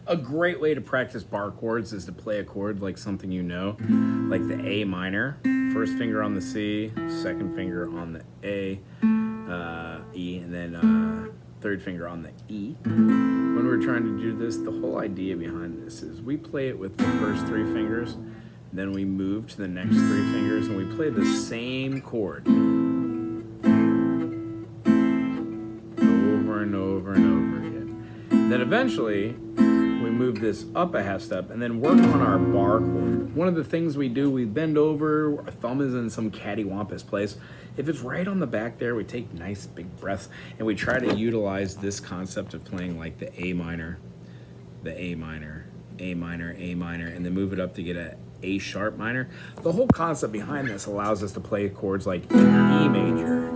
A great way to practice bar chords is to play a chord like something you know, like the A minor. First finger on the C, second finger on the A, E, and then third finger on the E. When we're trying to do this, the whole idea behind this is we play it with the first three fingers, then we move to the next three fingers, and we play the same chord over and over and over again. Then eventually, we move this up a half step and then work on our bar chord. One of the things we do, we bend over, our thumb is in some cattywampus place. If it's right on the back there, we take nice big breaths and we try to utilize this concept of playing like the A minor, the A minor, A minor, A minor, and then move it up to get a A sharp minor. The whole concept behind this allows us to play chords like E major,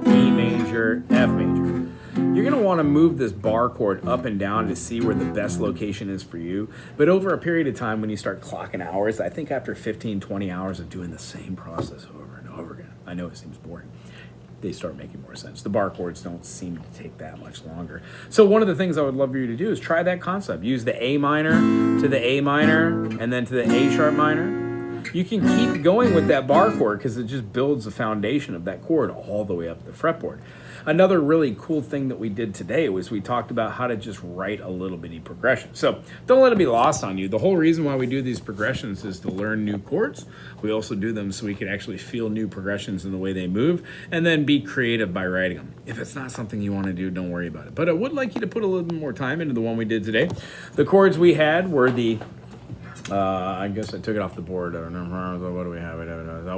F major. You're going to want to move this bar chord up and down to see where the best location is for you. But over a period of time, when you start clocking hours, I think after 15, 20 hours of doing the same process over and over again, I know it seems boring, they start making more sense. The bar chords don't seem to take that much longer. So one of the things I would love for you to do is try that concept. Use the A minor to the A minor and then to the A sharp minor. You can keep going with that bar chord because it just builds the foundation of that chord all the way up the fretboard. Another really cool thing that we did today was we talked about how to just write a little bitty progression. So don't let it be lost on you. The whole reason why we do these progressions is to learn new chords. We also do them so we can actually feel new progressions in the way they move and then be creative by writing them. If it's not something you want to do, don't worry about it. But I would like you to put a little bit more time into the one we did today. The chords we had were the I guess I took it off the board. I don't remember. What do we have?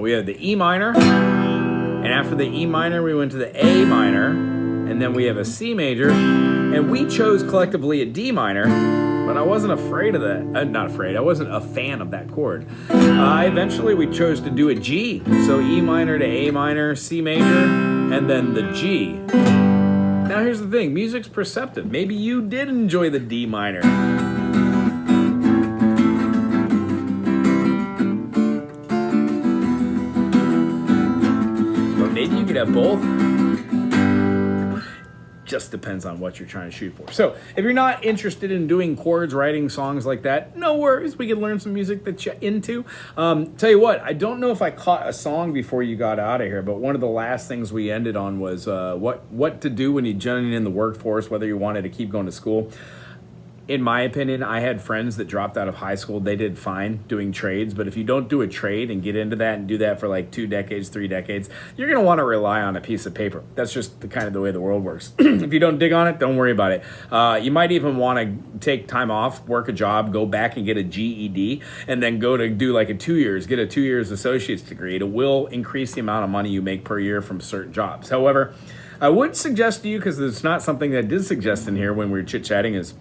We had the E minor. And after the E minor, we went to the A minor. And then we have a C major. And we chose collectively a D minor. But I wasn't afraid of that. Not afraid. I wasn't a fan of that chord. Eventually, we chose to do a G. So E minor to A minor, C major, and then the G. Now, here's the thing. Music's perceptive. Maybe you did enjoy the D minor. Maybe you could have both. Just depends on what you're trying to shoot for. So if you're not interested in doing chords, writing songs like that, no worries. We can learn some music that you're into. Tell you what, I don't know if I caught a song before you got out of here, but one of the last things we ended on was what to do when you join in the workforce, whether you wanted to keep going to school. In my opinion, I had friends that dropped out of high school. They did fine doing trades, but if you don't do a trade and get into that and do that for like 2 decades, 3 decades, you're going to want to rely on a piece of paper. That's just the kind of the way the world works. If you don't dig on it, don't worry about it. You might even want to take time off, work a job, go back and get a GED, and then go to do like a 2 years, get a 2 years associate's degree. It will increase the amount of money you make per year from certain jobs. However, I would suggest to you, because it's not something that I did suggest in here when we were chit-chatting, is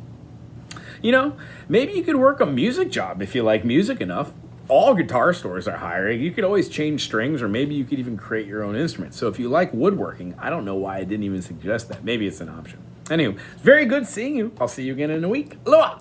maybe you could work a music job if you like music enough. All guitar stores are hiring. You could always change strings, or maybe you could even create your own instrument. So if you like woodworking, I don't know why I didn't even suggest that. Maybe it's an option. Anyway, it's very good seeing you. I'll see you again in a week. Aloha!